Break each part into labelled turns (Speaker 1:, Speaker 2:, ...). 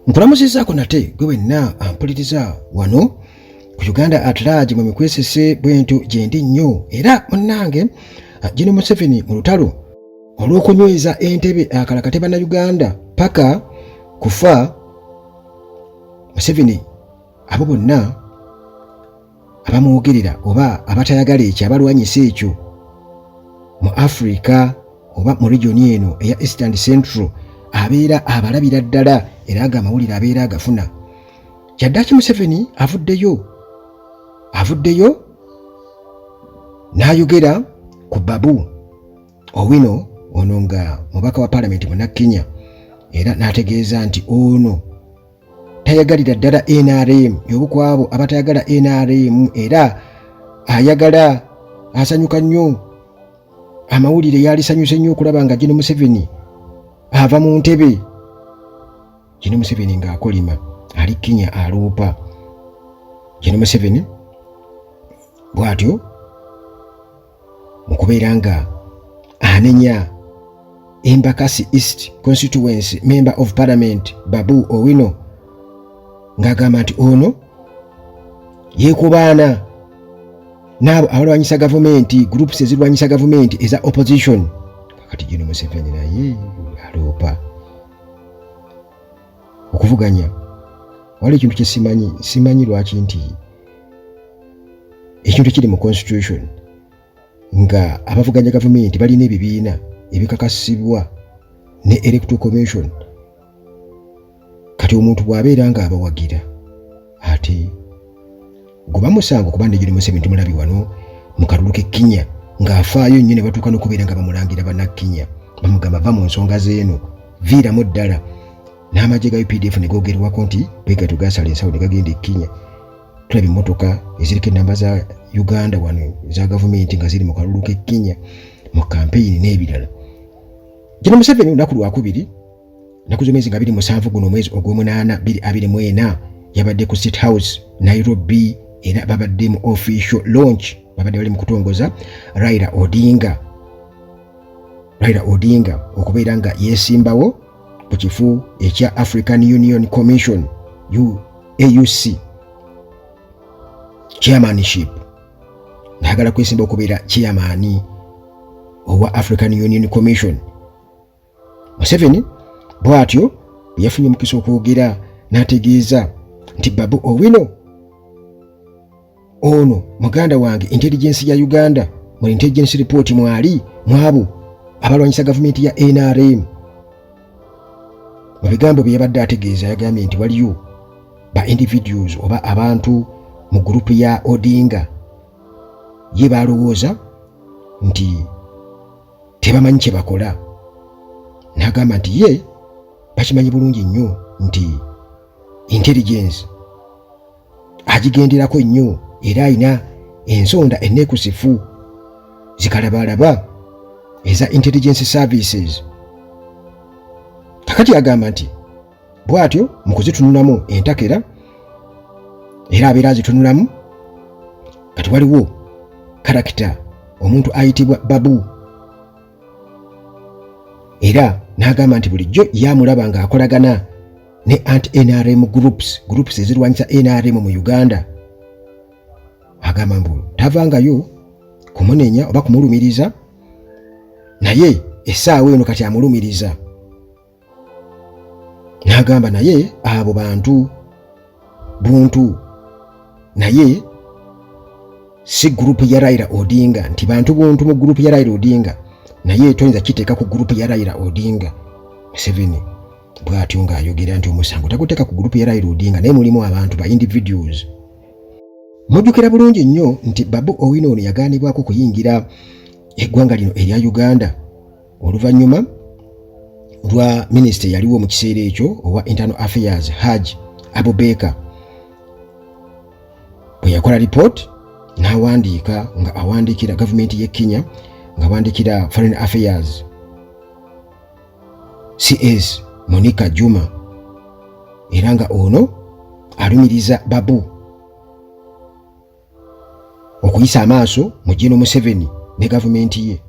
Speaker 1: Nkulamuzizaako nate gwe wenna ampuliriza wano ku Uganda at large mu mikwesese bwentu gyendi nnyo era munnange General Museveni mu lutalo olw'okunyweza entebe akalakate bannayuganda paka kufa. Museveni abo bonna abamwogerera oba abatayagala ekyo abalwanyisa ekyo mu Africa oba mu region eno eya Eastern Central abeera abalabira ddala era agamawulire abeera agafuna. Kyaddaaki Museveni avuddeyo n'ayogera ku Babu Owino ono nga mubaka wa Parliament mu Kenya era n'ategeeza nti ono tayagalira ddala NRM y'obukwabo abatayagala NRM era ayagala asanyuka nnyo amawulire yalisanyuse nnyo okulaba nga General Museveni ava mu ntebe. General Museveni ng'akolima ali Kenya aluupa. General Museveni bw'atyo mu kubeera nga anenya Embakasi East Constituency Member of Parliament Babu Owino ng'agamba nti ono yeekubaana n'abo abalwanyisa gavumenti, groups ezirwanyisa gavumenti eza opposition. Kati General Museveni naye aluupa okuvuganya. Waliwo ekintu kye simanyi lwaki nti ekintu kiri mu constitution nga abavuganya gavumenti balina ebibiina ebikakasibwa ne Electoral Commission. Kati omuntu bw'abeera nga abawagira ate guba musango kuba ne General Museveni tumulabi wano mu kalulu ke Kenya ng'afaayo nnyo ne batuuka n'okubeera nga bamulangira bannakenya bamugamba va mu nsonga z'eno viiramu ddala. N'amagye ga UPDF ne googerwako nti beegato gaasala ensawo ne gagenda e Kenya. Tulaba emmotoka eziriko ennamba za Uganda wano za gavumenti nga ziri mu kalulu ke Kenya mu kampeyini n'ebirala. General Museveni olunaku lwakubiri ennaku z'omwezi nga 27 guno omwezi ogw'omunaana 2024 yabadde ku State House Nairobi era babadde mu official launch, babadde bali mu kutongoza Raila Odinga okubeera nga yeesimbawo ku kifo ekya African Union Commission AUC chairmanship. Nagala kwesimba okubeera chairman owa African Union Commission. Museveni bw'atyo yafunye omukisa okwogera n'ategeeza nti Babu Owino ono muganda wange intelligence ya Uganda mu intelligence report mwali mwabo abalwanyisa gavumenti ya NRM. Mu bigambo bye yabadde ategeeza yagambye nti waliyo ba individuals oba abantu mu group ya Odinga ye balowooza nti tebamanyi kye bakola. N'agamba nti ye bakimanyi bulungi nnyo nti intelligence agigenderako nnyo era ayina ensonda enneekusifu zikalabalaba eza intelligence services. Kakati agamba nti bw'atyo mu kuzitunulamu entakera era abeera azitunulamu kati waliwo karakita omuntu ayitibwa Babu era n'agamba nti bulijjo yamulaba ng'akolagana ne anti-NRM groups ezirwanyisa NRM mu Uganda. Agamba mbu tavangayo kumunenya oba kumulumiriza naye essaawa eno kati amulumiriza. N'agamba naye abo bantu buntu naye si group ya Raila Odinga nti bantu buntu mu group ya Raila Odinga naye toyinza kiteeka ku group ya Raila Odinga. Museveni bw'atyo ng'ayogera nti omusango taguteeka ku group ya Raila Odinga naye mulimu abantu ba individuals. Mujjukira bulungi nnyo nti Babu Owino ono yagaanibwako kuyingira eggwanga lino erya Uganda oluvannyuma lwa minisita yaliwo mu kiseera ekyo owa Internal Affairs Haji Abubakar bwe yakola report n'awandiika nga awandiikira gavumenti y'e Kenya ng'awandiikira Foreign Affairs CS Monica Juma era nga ono alumiriza Babu okuyisa amaaso mu General Museveni ne gavumenti ye.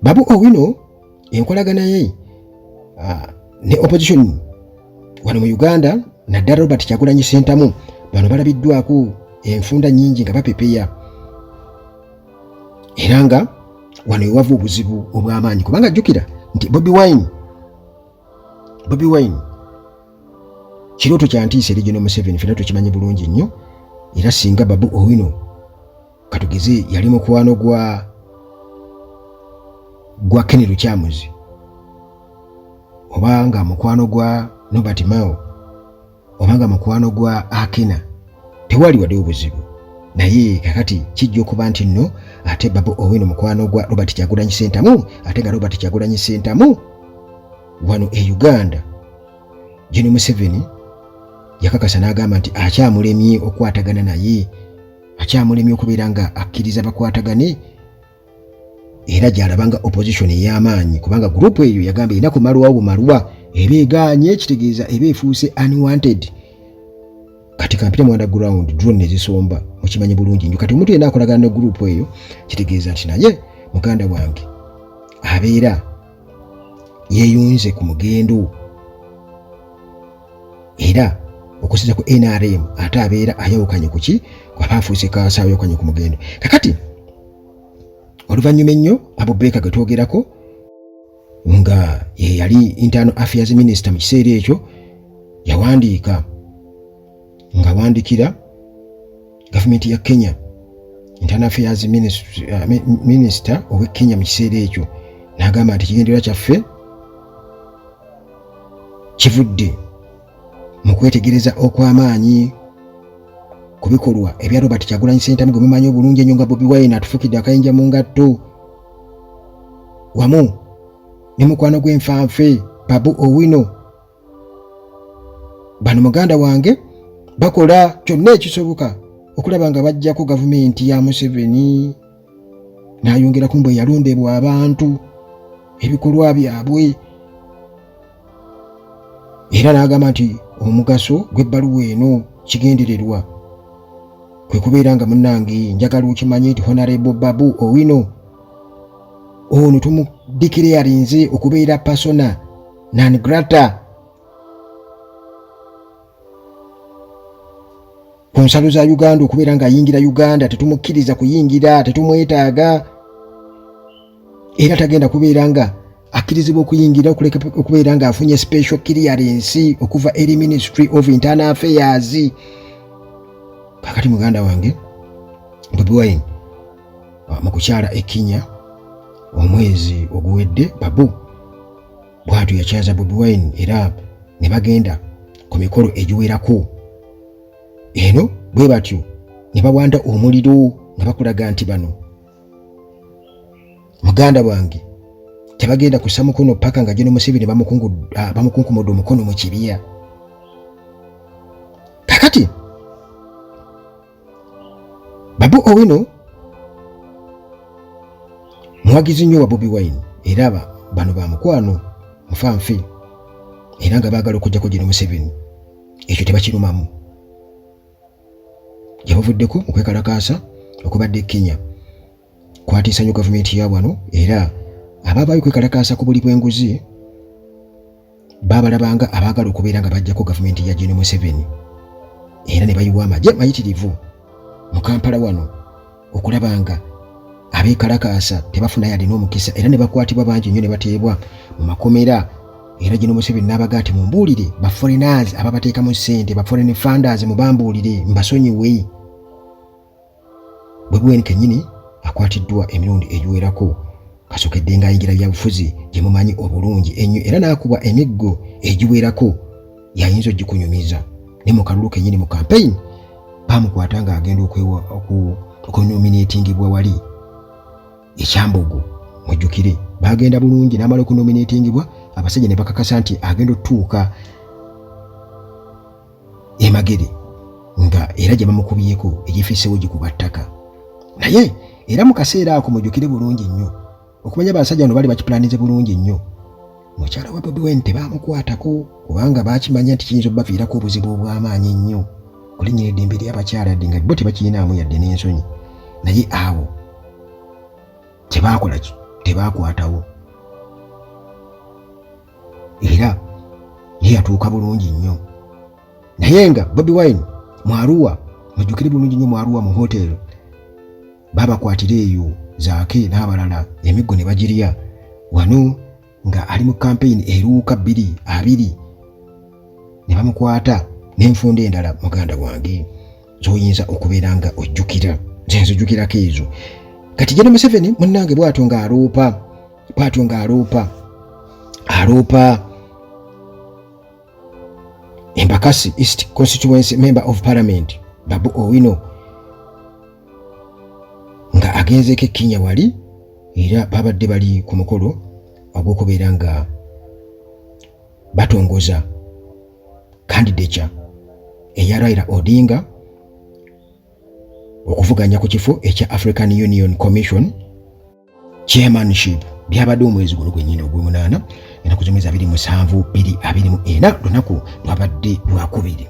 Speaker 1: Babu Owino enkolagana ye ne opposition wano mu Uganda naddala Robert Kyagulanyi Ssentamu bano balabiddwako enfunda nnyingi nga bapepeya era nga wano ewava obuzibu obw'amaanyi kubanga jjukira nti Bobi Wine kirooto kya ntiisa eri General Museveni ffenna tukimanyi bulungi nnyo era singa Babu Owino katugeze yali mukwano gwa Ken Lukyamuzi oba nga mukwano gwa Norbert Mao oba nga mukwano gwa Akena tewali wadde obuzibu naye kakati kijja okuba nti nno ate Babu Owino mukwano gwa Robert Kyagulanyi Ssentamu ate nga Robert Kyagulanyi Ssentamu wano e Uganda General Museveni yakakasa n'agamba nti akyamulemye okwatagana naye akyamulemye okubeera nga akkiriza bakwatagane era gy'alabanga opposition ey'amaanyi kubanga gurupu eyo yagamba erina kumalwawo bumalwa eba egaanye kitegeeza eba efuuse unwanted kati kampira mu underground drone ezisomba mukimanyi bulungi nnyo kati omuntu yenna akolagana ne gurupu eyo kitegeeza nti naye muganda wange abeera yeeyunze ku mugendo era okusiza ku NRM ate abeera ayawukanye ku ki kwaba afuuse kaasa ayawukanye ku mugendo kakati oluvannyuma ennyo abo Beka ge twogerako nga ye yali internal affairs minister mu kiseera ekyo yawandiika nga wandikira gavumenti ya Kenya internal affairs minister owe Kenya mu kiseera ekyo n'agamba nti kigendererwa kyaffe kivudde mu kwetegereza okw'amaanyi ku bikolwa ebya Robert Kyagulanyi Ssentamu gwe mumanyi obulungi ennyo nga Bobi Wine atufukidde akayinja mu ngatto wamu ne mukwano gw'enfanfe Babu Owino bano muganda wange bakola kyonna ekisoboka okulaba nga bajjako gavumenti ya Museveni n'ayongeraku mbwe yalondebwa abantu ebikolwa byabwe era n'agamba nti omugaso gw'ebbaluwa eno kigendererwa kwe kubeera nga munnange njagala okimanyi nti Honorable Babu Owino ono tumudikirarinze okubeera persona non grata ku nsalo za Uganda okubeera nga ayingira Uganda tetumukkiriza kuyingira tetumwetaaga era tagenda kubeera nga akkirizibwa okuyingira okubeera nga afunye special clearance okuva eri Ministry of Internal Affairs kakati muganda wange Bobi Wine mu kukyala e Kenya omwezi oguwedde Babu bw'atyo yakyaza Bobi Wine era ne bagenda ku mikolo egiwerako eno bwe batyo ne bawanda omuliro nga bakulaga nti bano muganda wange tebagenda kussa mukono paka nga General Museveni bamukunkumudde omukono mu kibya kakati Babu Owino muwagizi nnyo wa Bobi Wine era bano ba mukwano mufanfe era nga baagala okujjako General Museveni ekyo tebakirumamu yabavuddeko mu kwekalakaasa okubadde e Kenya kwatiisa nnyo gavumenti ya wano era abaabayo kwekalakaasa ku buli bw'enguzi baabalabanga abaagala okubeera nga bajjako gavumenti ya General Museveni era ne bayiwa amagye mayitirivu mu Kampala wano okulaba nga abeekalakaasa tebafuna yali n'omukisa era ne bakwatibwa bangi nnyo ne bateebwa mu makomera era General Museveni n'abaga ati mumbuulire ba foreigners ababateekamu ssente ba foreign funders mubambuulire mbasonyiwe Bobi Wine kennyini akwatiddwa emirundi egiwerako kasookedde ng'ayingira byabufuzi gye mumanyi obulungi ennyo era n'akubwa emiggo egiwerako yayinza ogikunyumiza ne mu kalulu kennyini mu campaign bamukwata ng'agenda okunominatingibwa wali ekyambogo mujjukire bagenda bulungi n'amala okunominatingibwa abasajja ne bakakasa nti agenda otuuka emagere nga era gye bamukubyeko egifiseewo gikuba ttaka naye era mu kaseera ako mujjukire bulungi nnyo okumanya abasajja bano bali bakipulanize bulungi nnyo mukyala wa Bobi Wine tebamukwatako kubanga bakimanya nti kiyinza obbaviirako obuzibu obw'amaanyi ennyo kulinnyira eddembe ly'abakyala yadde nga bo tebakirinaamu yadde n'ensonyi naye awo tebakola ki tebaakwatawo era naye yatuuka bulungi nnyo. Naye nga Bobi Wine mu Arua, mujjukire bulungi nnyo mu Arua mu hoteri babakwatira eyo Zaake n'abalala emiggo ne bagirya. Wano nga ali mu campaign eruuka 2 ne bamukwata n'enfunda endala. Muganda wange zoyinza okubeera nga ojjukira, nze nzijjukirako ezo. Kati General Museveni munnange bw'atyo nga aloopa Embakasi East Constituency Member of Parliament Babu Owino nga agenzeko Kenya wali, era babadde bali ku mukolo ogw'okubeera nga batongoza candidature eya Raila Odinga okuvuganya ku kifo ekya African Union Commission chairmanship. Byabadde omwezi guno gwennyini ogw'omunaana, era ku mwezi 27/2024 lunaku lwabadde lwakubiri.